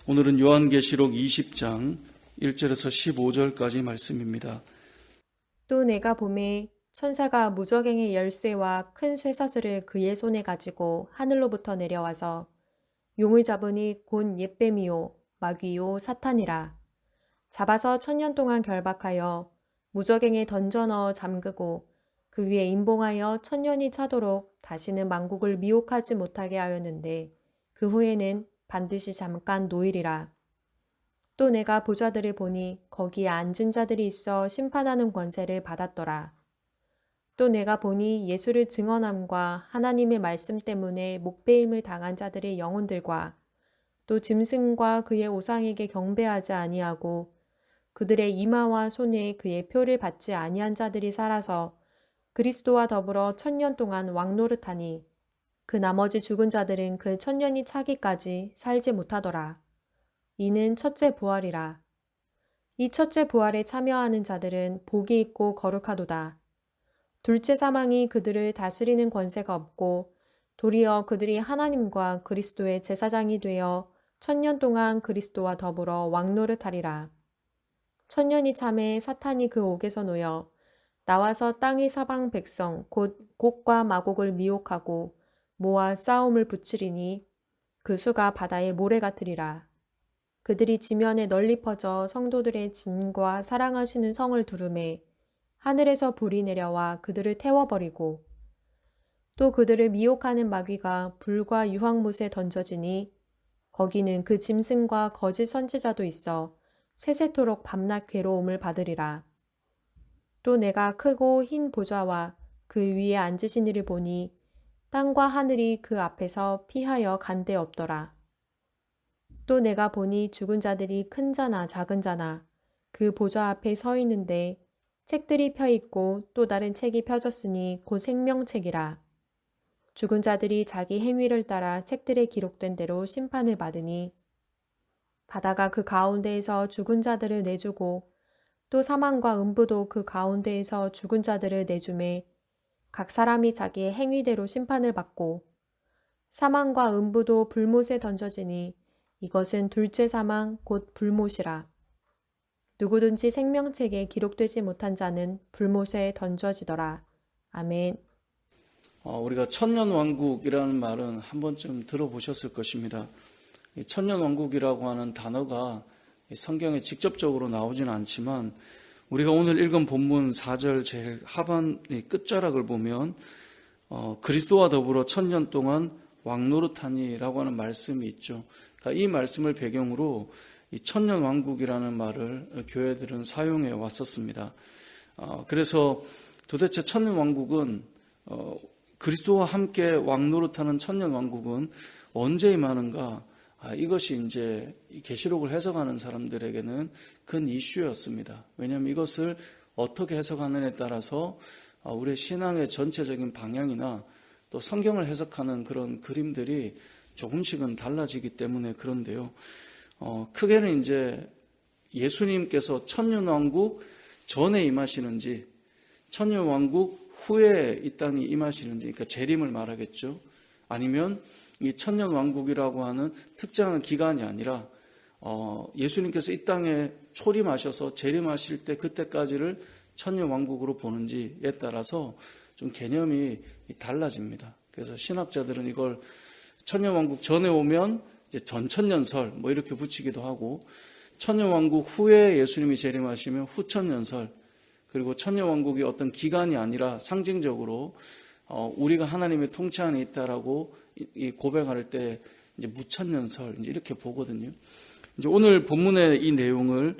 오늘은 요한계시록 20장 1절에서 15절까지 말씀입니다. 또 내가 보매 천사가 무저갱의 열쇠와 큰 쇠사슬을 그의 손에 가지고 하늘로부터 내려와서 용을 잡으니 곧 옛뱀이요 마귀요 사탄이라. 잡아서 1000년 동안 결박하여 무저갱에 던져 넣어 잠그고 그 위에 임봉하여 1000년이 차도록 다시는 만국을 미혹하지 못하게 하였는데 그 후에는 반드시 잠깐 노일이라. 또 내가 보좌들을 보니 거기에 앉은 자들이 있어 심판하는 권세를 받았더라. 또 내가 보니 예수를 증언함과 하나님의 말씀 때문에 목배임을 당한 자들의 영혼들과 또 짐승과 그의 우상에게 경배하지 아니하고 그들의 이마와 손에 그의 표를 받지 아니한 자들이 살아서 그리스도와 더불어 1000년 동안 왕노릇하니 그 나머지 죽은 자들은 그 1000년이 차기까지 살지 못하더라. 이는 첫째 부활이라. 이 첫째 부활에 참여하는 자들은 복이 있고 거룩하도다. 둘째 사망이 그들을 다스리는 권세가 없고 도리어 그들이 하나님과 그리스도의 제사장이 되어 1000년 동안 그리스도와 더불어 왕노릇하리라. 1000년이 참에 사탄이 그 옥에서 놓여 나와서 땅의 사방 백성 곧 곡과 마곡을 미혹하고 모아 싸움을 붙이리니 그 수가 바다의 모래 같으리라. 그들이 지면에 널리 퍼져 성도들의 진과 사랑하시는 성을 두르매 하늘에서 불이 내려와 그들을 태워버리고 또 그들을 미혹하는 마귀가 불과 유황못에 던져지니 거기는 그 짐승과 거짓 선지자도 있어 세세토록 밤낮 괴로움을 받으리라. 또 내가 크고 흰 보좌와 그 위에 앉으신 이를 보니 땅과 하늘이 그 앞에서 피하여 간데 없더라. 또 내가 보니 죽은 자들이 큰 자나 작은 자나 그 보좌 앞에 서 있는데 책들이 펴 있고 또 다른 책이 펴졌으니 곧 생명책이라. 죽은 자들이 자기 행위를 따라 책들에 기록된 대로 심판을 받으니 바다가 그 가운데에서 죽은 자들을 내주고 또 사망과 음부도 그 가운데에서 죽은 자들을 내주매 각 사람이 자기의 행위대로 심판을 받고 사망과 음부도 불못에 던져지니 이것은 둘째 사망 곧 불못이라. 누구든지 생명책에 기록되지 못한 자는 불못에 던져지더라. 아멘. 우리가 천년왕국이라는 말은 한 번쯤 들어보셨을 것입니다. 이 천년왕국이라고 하는 단어가 성경에 직접적으로 나오지는 않지만 우리가 오늘 읽은 본문 4절 제일 하반 끝자락을 보면 그리스도와 더불어 1000년 동안 왕노릇하니라고 하는 말씀이 있죠. 그러니까 이 말씀을 배경으로 이 천년왕국이라는 말을 교회들은 사용해 왔었습니다. 그래서 도대체 천년왕국은 그리스도와 함께 왕노릇하는 천년왕국은 언제 임하는가? 이것이 이제 계시록을 해석하는 사람들에게는 큰 이슈였습니다. 왜냐하면 이것을 어떻게 해석하느냐에 따라서 우리의 신앙의 전체적인 방향이나 또 성경을 해석하는 그런 그림들이 조금씩은 달라지기 때문에 그런데요. 크게는 이제 예수님께서 천년왕국 전에 임하시는지 천년왕국 후에 이 땅에 임하시는지, 그러니까 재림을 말하겠죠. 아니면 이 천년왕국이라고 하는 특정한 기간이 아니라 예수님께서 이 땅에 초림하셔서 재림하실 때 그때까지를 천년왕국으로 보는지에 따라서 좀 개념이 달라집니다. 그래서 신학자들은 이걸 천년왕국 전에 오면 이제 전천년설 뭐 이렇게 붙이기도 하고, 천년왕국 후에 예수님이 재림하시면 후천년설, 그리고 천년왕국이 어떤 기간이 아니라 상징적으로 우리가 하나님의 통치 안에 있다라고 고백할 때 이제 무천년설 이제 이렇게 보거든요. 이제 오늘 본문의 이 내용을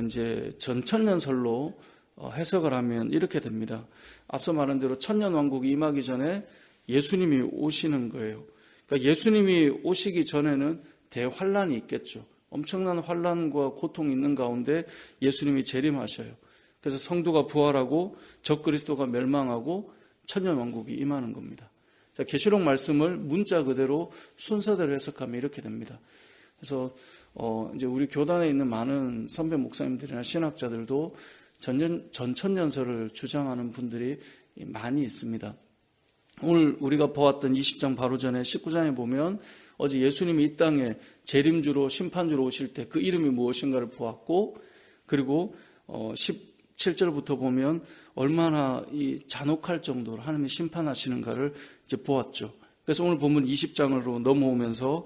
이제 전천년설로 해석을 하면 이렇게 됩니다. 앞서 말한 대로 천년왕국이 임하기 전에 예수님이 오시는 거예요. 그러니까 예수님이 오시기 전에는 대환란이 있겠죠. 엄청난 환란과 고통이 있는 가운데 예수님이 재림하셔요. 그래서 성도가 부활하고 적그리스도가 멸망하고 천년왕국이 임하는 겁니다. 자, 계시록 말씀을 문자 그대로 순서대로 해석하면 이렇게 됩니다. 그래서 이제 우리 교단에 있는 많은 선배 목사님들이나 신학자들도 전천년설을 주장하는 분들이 많이 있습니다. 오늘 우리가 보았던 20장 바로 전에 19장에 보면 어제 예수님이 이 땅에 재림주로 심판주로 오실 때 그 이름이 무엇인가를 보았고, 그리고 17절부터 보면 얼마나 이 잔혹할 정도로 하나님이 심판하시는가를 이제 보았죠. 그래서 오늘 본문 20장으로 넘어오면서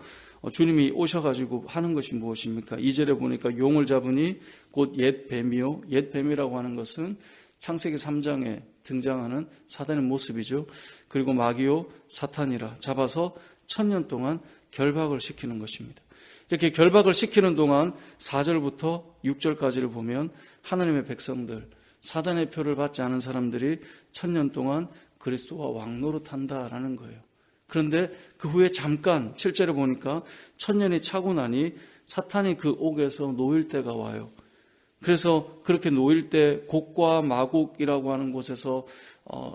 주님이 오셔가지고 하는 것이 무엇입니까? 2절에 보니까 용을 잡으니 곧 옛 뱀이요. 옛 뱀이라고 하는 것은 창세기 3장에 등장하는 사단의 모습이죠. 그리고 마귀요 사탄이라 잡아서 1000년 동안 결박을 시키는 것입니다. 이렇게 결박을 시키는 동안 4절부터 6절까지를 보면 하나님의 백성들, 사단의 표를 받지 않은 사람들이 1000년 동안 그리스도와 왕노릇한다라는 거예요. 그런데 그 후에 잠깐 7절에 보니까 1000년이 차고 나니 사탄이 그 옥에서 놓일 때가 와요. 그래서 그렇게 놓일 때 곡과 마곡이라고 하는 곳에서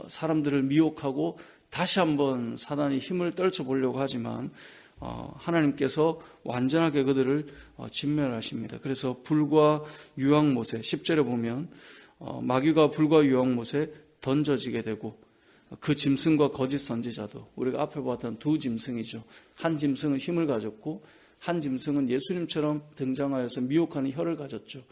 사람들을 미혹하고 다시 한번 사단이 힘을 떨쳐보려고 하지만 하나님께서 완전하게 그들을 진멸하십니다. 그래서 불과 유황못에 10절에 보면 마귀가 불과 유황못에 던져지게 되고 그 짐승과 거짓 선지자도 우리가 앞에 보았던 두 짐승이죠. 한 짐승은 힘을 가졌고 한 짐승은 예수님처럼 등장하여서 미혹하는 혀를 가졌죠.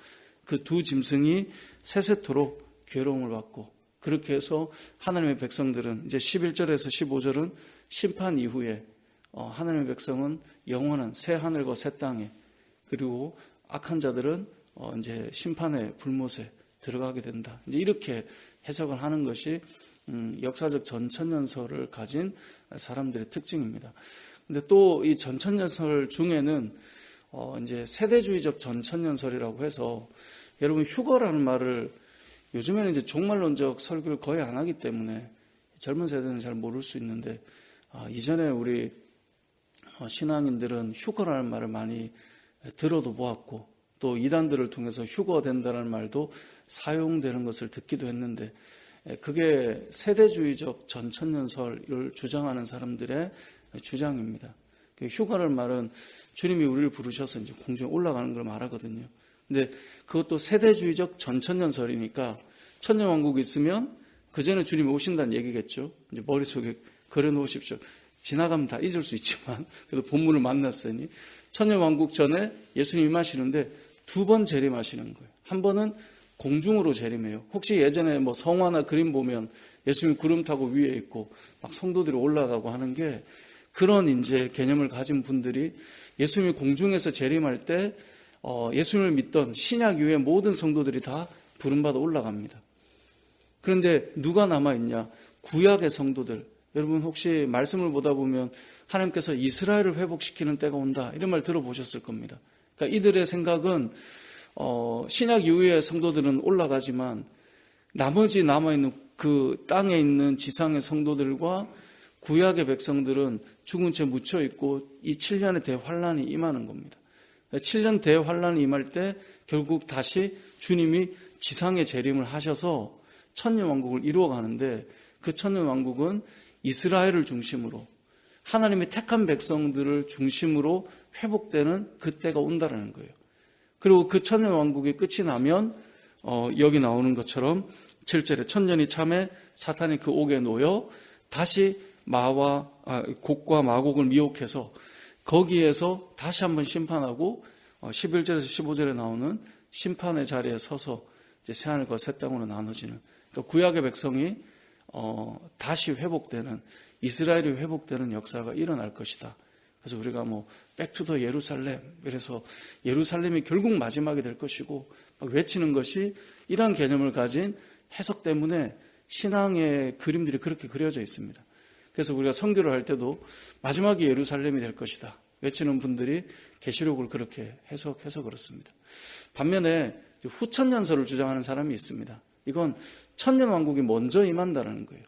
그 두 짐승이 세세토록 괴로움을 받고 그렇게 해서 하나님의 백성들은 이제 11절에서 15절은 심판 이후에 하나님의 백성은 영원한 새 하늘과 새 땅에, 그리고 악한 자들은 이제 심판의 불못에 들어가게 된다. 이제 이렇게 해석을 하는 것이 역사적 전천년설을 가진 사람들의 특징입니다. 근데 또 이 전천년설 중에는 이제 세대주의적 전천년설이라고 해서, 여러분 휴거라는 말을 요즘에는 이제 종말론적 설교를 거의 안 하기 때문에 젊은 세대는 잘 모를 수 있는데, 이전에 우리 신앙인들은 휴거라는 말을 많이 들어도 보았고, 또 이단들을 통해서 휴거된다는 말도 사용되는 것을 듣기도 했는데, 그게 세대주의적 전천년설을 주장하는 사람들의 주장입니다. 휴거라는 말은 주님이 우리를 부르셔서 이제 공중에 올라가는 걸 말하거든요. 근데 그것도 세대주의적 전천년설이니까 천년왕국이 있으면 그 전에 주님이 오신다는 얘기겠죠. 이제 머릿속에 그려놓으십시오. 지나가면 다 잊을 수 있지만 그래도 본문을 만났으니 천년왕국 전에 예수님이 임하시는데 두 번 재림하시는 거예요. 한 번은 공중으로 재림해요. 혹시 예전에 뭐 성화나 그림 보면 예수님 구름 타고 위에 있고 막 성도들이 올라가고 하는 게, 그런 이제 개념을 가진 분들이 예수님이 공중에서 재림할 때 예수님을 믿던 신약 이후의 모든 성도들이 다 부름받아 올라갑니다. 그런데 누가 남아있냐? 구약의 성도들. 여러분 혹시 말씀을 보다 보면 하나님께서 이스라엘을 회복시키는 때가 온다 이런 말 들어보셨을 겁니다. 그러니까 이들의 생각은 신약 이후의 성도들은 올라가지만 나머지 남아있는 그 땅에 있는 지상의 성도들과 구약의 백성들은 죽은 채 묻혀있고 이 7년의 대환란이 임하는 겁니다. 7년 대환란이 임할 때 결국 다시 주님이 지상에 재림을 하셔서 천년왕국을 이루어가는데, 그 천년왕국은 이스라엘을 중심으로 하나님의 택한 백성들을 중심으로 회복되는 그때가 온다라는 거예요. 그리고 그 천년왕국이 끝이 나면 여기 나오는 것처럼 7절에 천년이 참에 사탄이 그 옥에 놓여 다시 곡과 마곡을 미혹해서 거기에서 다시 한번 심판하고 11절에서 15절에 나오는 심판의 자리에 서서 이제 새하늘과 새 땅으로 나눠지는, 그러니까 구약의 백성이 다시 회복되는, 이스라엘이 회복되는 역사가 일어날 것이다. 그래서 우리가 백투더 예루살렘, 그래서 예루살렘이 결국 마지막이 될 것이고 막 외치는 것이 이러한 개념을 가진 해석 때문에 신앙의 그림들이 그렇게 그려져 있습니다. 그래서 우리가 선교를 할 때도 마지막이 예루살렘이 될 것이다 외치는 분들이 계시록을 그렇게 해석해서 그렇습니다. 반면에 후천년설을 주장하는 사람이 있습니다. 이건 천년왕국이 먼저 임한다는 거예요.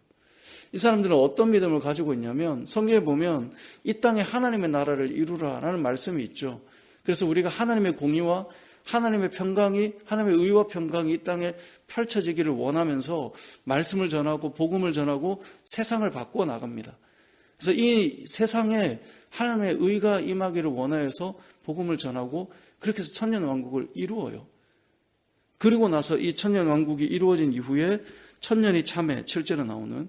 이 사람들은 어떤 믿음을 가지고 있냐면, 성경에 보면 이 땅에 하나님의 나라를 이루라라는 말씀이 있죠. 그래서 우리가 하나님의 공의와 하나님의 평강이, 하나님의 의와 평강이 이 땅에 펼쳐지기를 원하면서 말씀을 전하고 복음을 전하고 세상을 바꾸어 나갑니다. 그래서 이 세상에 하나님의 의가 임하기를 원하여서 복음을 전하고 그렇게 해서 천년왕국을 이루어요. 그리고 나서 이 천년왕국이 이루어진 이후에 천년이 참에 7절에 나오는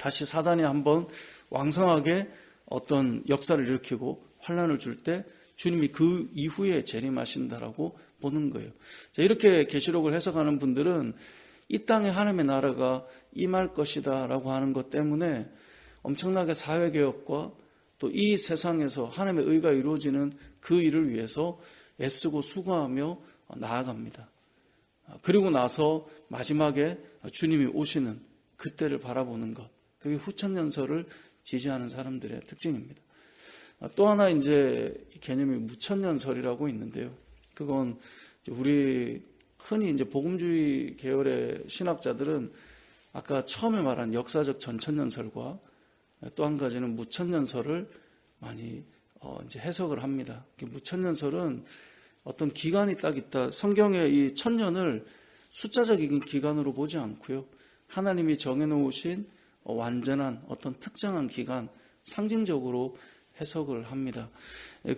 다시 사단이 한번 왕성하게 어떤 역사를 일으키고 환란을 줄 때 주님이 그 이후에 재림하신다라고 보는 거예요. 자, 이렇게 계시록을 해석하는 분들은 이 땅에 하나님의 나라가 임할 것이다라고 하는 것 때문에 엄청나게 사회개혁과 또 이 세상에서 하나님의 의가 이루어지는 그 일을 위해서 애쓰고 수고하며 나아갑니다. 그리고 나서 마지막에 주님이 오시는 그때를 바라보는 것, 그게 후천년설을 지지하는 사람들의 특징입니다. 또 하나 이제 개념이 무천년설이라고 있는데요. 그건 우리 흔히 이제 복음주의 계열의 신학자들은 아까 처음에 말한 역사적 전천년설과 또 한 가지는 무천년설을 많이 이제 해석을 합니다. 무천년설은 어떤 기간이 딱 있다. 성경의 이 천년을 숫자적인 기간으로 보지 않고요. 하나님이 정해놓으신 완전한 어떤 특정한 기간, 상징적으로 해석을 합니다.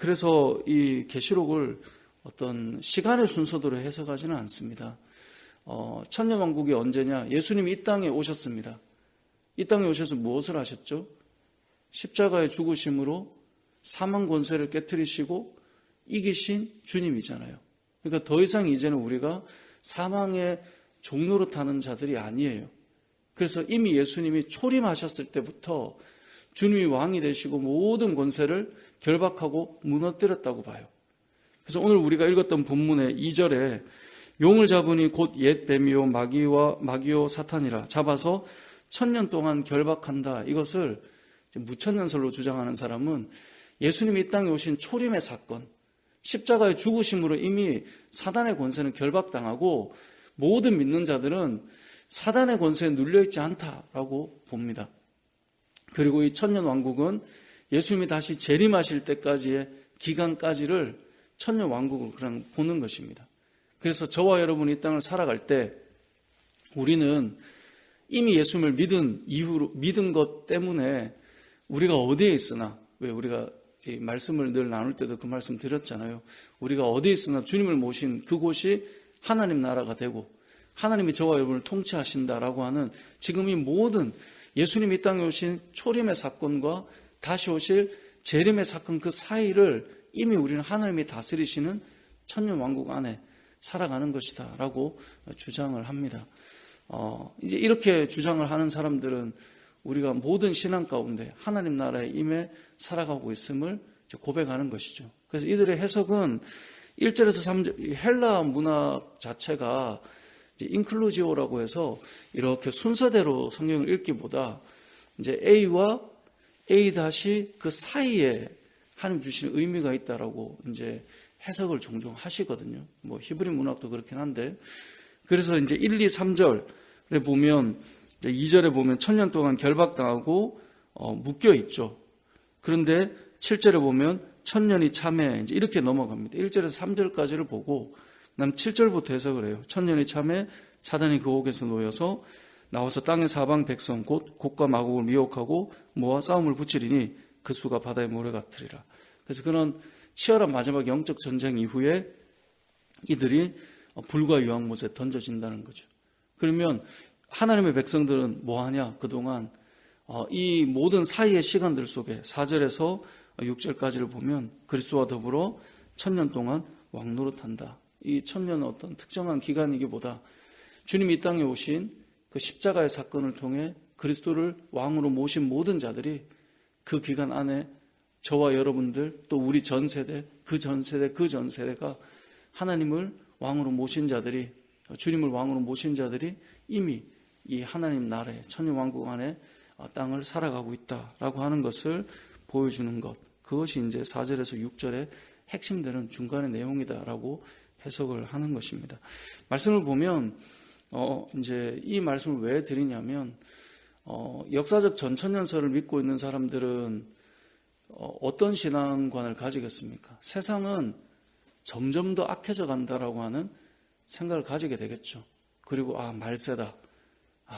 그래서 이 계시록을 어떤 시간의 순서대로 해석하지는 않습니다. 천년왕국이 언제냐? 예수님이 이 땅에 오셨습니다. 이 땅에 오셔서 무엇을 하셨죠? 십자가의 죽으심으로 사망 권세를 깨트리시고 이기신 주님이잖아요. 그러니까 더 이상 이제는 우리가 사망의 종로로 타는 자들이 아니에요. 그래서 이미 예수님이 초림하셨을 때부터 주님이 왕이 되시고 모든 권세를 결박하고 무너뜨렸다고 봐요. 그래서 오늘 우리가 읽었던 본문의 2절에 용을 잡으니 곧 옛 뱀이요 마귀요 사탄이라 잡아서 1000년 동안 결박한다. 이것을 무천년설로 주장하는 사람은 예수님이 이 땅에 오신 초림의 사건, 십자가의 죽으심으로 이미 사단의 권세는 결박당하고 모든 믿는 자들은 사단의 권세에 눌려있지 않다라고 봅니다. 그리고 이 천년왕국은 예수님이 다시 재림하실 때까지의 기간까지를 천년왕국을 그냥 보는 것입니다. 그래서 저와 여러분이 이 땅을 살아갈 때 우리는 이미 예수님을 믿은 것 때문에 우리가 어디에 있으나, 왜 우리가 이 말씀을 늘 나눌 때도 그 말씀 드렸잖아요. 우리가 어디에 있으나 주님을 모신 그곳이 하나님 나라가 되고 하나님이 저와 여러분을 통치하신다라고 하는 지금 이 모든 예수님이 이 땅에 오신 초림의 사건과 다시 오실 재림의 사건 그 사이를 이미 우리는 하나님이 다스리시는 천년왕국 안에 살아가는 것이다 라고 주장을 합니다. 이제 이렇게 주장을 하는 사람들은 우리가 모든 신앙 가운데 하나님 나라의 임에 살아가고 있음을 고백하는 것이죠. 그래서 이들의 해석은 1절에서 3절, 헬라 문학 자체가 이제 인클루지오라고 해서 이렇게 순서대로 성경을 읽기보다 이제 A와 A 다시 그 사이에 하나님 주시는 의미가 있다라고 이제 해석을 종종 하시거든요. 뭐 히브리 문학도 그렇긴 한데, 그래서 이제 1, 2, 3절에 보면 2절에 보면 1000년 동안 결박당하고 묶여 있죠. 그런데 7절에 보면 1000년이 참해 이제 이렇게 넘어갑니다. 1절에서 3절까지를 보고 그다음 7절부터 해석을 해요. 1000년이 참해 사단이 그 옥에서 놓여서 나와서 땅의 사방 백성 곧 곡과 마곡을 미혹하고 모아 싸움을 붙이리니 그 수가 바다의 모래 같으리라. 그래서 그런 치열한 마지막 영적 전쟁 이후에 이들이 불과 유황못에 던져진다는 거죠. 그러면 하나님의 백성들은 뭐하냐? 그동안 이 모든 사이의 시간들 속에 4절에서 6절까지를 보면 그리스도와 더불어 1000년 동안 왕노릇한다. 이 1000년은 어떤 특정한 기간이기보다 주님이 이 땅에 오신 그 십자가의 사건을 통해 그리스도를 왕으로 모신 모든 자들이 그 기간 안에 저와 여러분들 또 우리 전 세대, 그 전 세대가 하나님을 왕으로 모신 자들이, 주님을 왕으로 모신 자들이 이미 이 하나님 나라의 천년왕국 안에 땅을 살아가고 있다라고 하는 것을 보여주는 것, 그것이 이제 4절에서 6절의 핵심되는 중간의 내용이다라고 해석을 하는 것입니다. 말씀을 보면 이제 이 말씀을 왜 드리냐면 역사적 전천년설을 믿고 있는 사람들은 어떤 신앙관을 가지겠습니까? 세상은 점점 더 악해져 간다라고 하는 생각을 가지게 되겠죠. 그리고 말세다.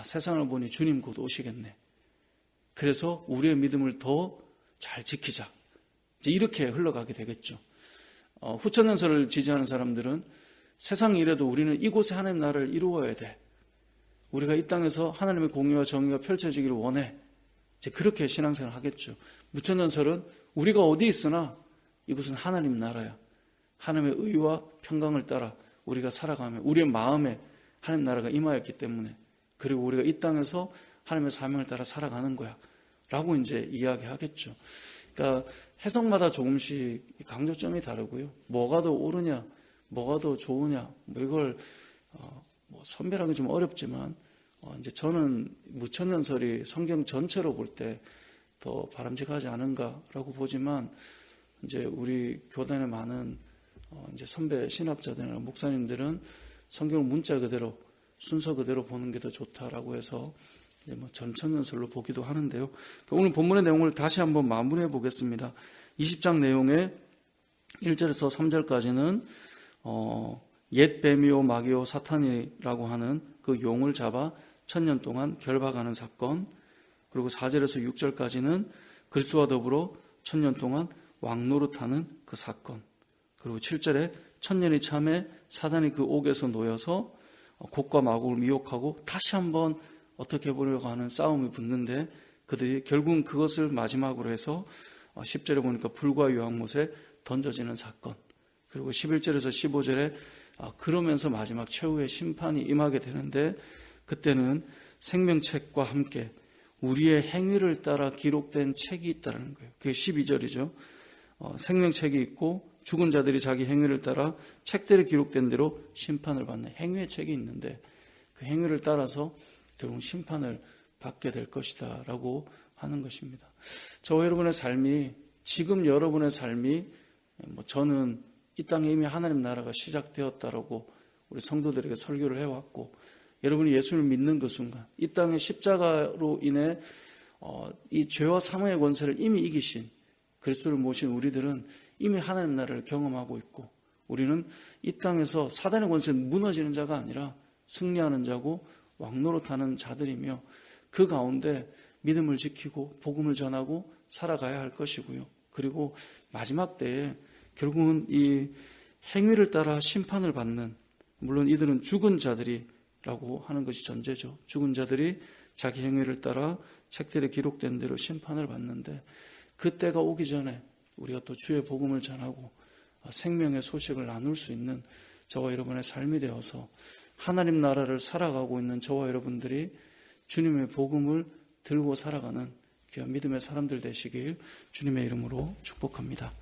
세상을 보니 주님 곧 오시겠네. 그래서 우리의 믿음을 더 잘 지키자. 이제 이렇게 흘러가게 되겠죠. 후천년설을 지지하는 사람들은 세상이 이래도 우리는 이곳에 하나님 나라를 이루어야 돼. 우리가 이 땅에서 하나님의 공의와 정의가 펼쳐지기를 원해. 이제 그렇게 신앙생활을 하겠죠. 무천년설은 우리가 어디 있으나 이곳은 하나님 나라야. 하나님의 의와 평강을 따라 우리가 살아가며 우리의 마음에 하나님 나라가 임하였기 때문에, 그리고 우리가 이 땅에서 하나님의 사명을 따라 살아가는 거야 라고 이제 이야기하겠죠. 그러니까 해석마다 조금씩 강조점이 다르고요. 뭐가 더 옳으냐, 뭐가 더 좋으냐, 뭐 이걸 선별하기 좀 어렵지만, 이제 저는 무천년설이 성경 전체로 볼 때 더 바람직하지 않은가라고 보지만, 이제 우리 교단의 많은 이제 선배 신학자들이나 목사님들은 성경을 문자 그대로 순서 그대로 보는 게 더 좋다라고 해서 이제 뭐 전천년설로 보기도 하는데요. 오늘 본문의 내용을 다시 한번 마무리해 보겠습니다. 20장 내용의 1절에서 3절까지는 옛 뱀이요 마귀요 사탄이라고 하는 그 용을 잡아 1000년 동안 결박하는 사건, 그리고 4절에서 6절까지는 그리스도와 더불어 1000년 동안 왕노릇하는 그 사건, 그리고 7절에 1000년이 참에 사단이 그 옥에서 놓여서 곡과 마곡을 미혹하고 다시 한번 어떻게 해보려고 하는 싸움이 붙는데, 그들이 결국은 그것을 마지막으로 해서 10절에 보니까 불과 유황못에 던져지는 사건, 그리고 11절에서 15절에 그러면서 마지막 최후의 심판이 임하게 되는데, 그때는 생명책과 함께 우리의 행위를 따라 기록된 책이 있다는 거예요. 그게 12절이죠. 생명책이 있고 죽은 자들이 자기 행위를 따라 책들에 기록된 대로 심판을 받는 행위의 책이 있는데, 그 행위를 따라서 결국 심판을 받게 될 것이다 라고 하는 것입니다. 저와 여러분의 삶이, 지금 여러분의 삶이, 저는 이 땅에 이미 하나님 나라가 시작되었다라고 우리 성도들에게 설교를 해왔고, 여러분이 예수를 믿는 그 순간 이 땅의 십자가로 인해 이 죄와 사망의 권세를 이미 이기신 그리스도를 모신 우리들은 이미 하나님 나라를 경험하고 있고, 우리는 이 땅에서 사단의 권세에 무너지는 자가 아니라 승리하는 자고 왕노릇하는 자들이며, 그 가운데 믿음을 지키고 복음을 전하고 살아가야 할 것이고요. 그리고 마지막 때에 결국은 이 행위를 따라 심판을 받는, 물론 이들은 죽은 자들이라고 하는 것이 전제죠. 죽은 자들이 자기 행위를 따라 책들에 기록된 대로 심판을 받는데, 그때가 오기 전에 우리가 또 주의 복음을 전하고 생명의 소식을 나눌 수 있는 저와 여러분의 삶이 되어서 하나님 나라를 살아가고 있는 저와 여러분들이 주님의 복음을 들고 살아가는 귀한 믿음의 사람들 되시길 주님의 이름으로 축복합니다.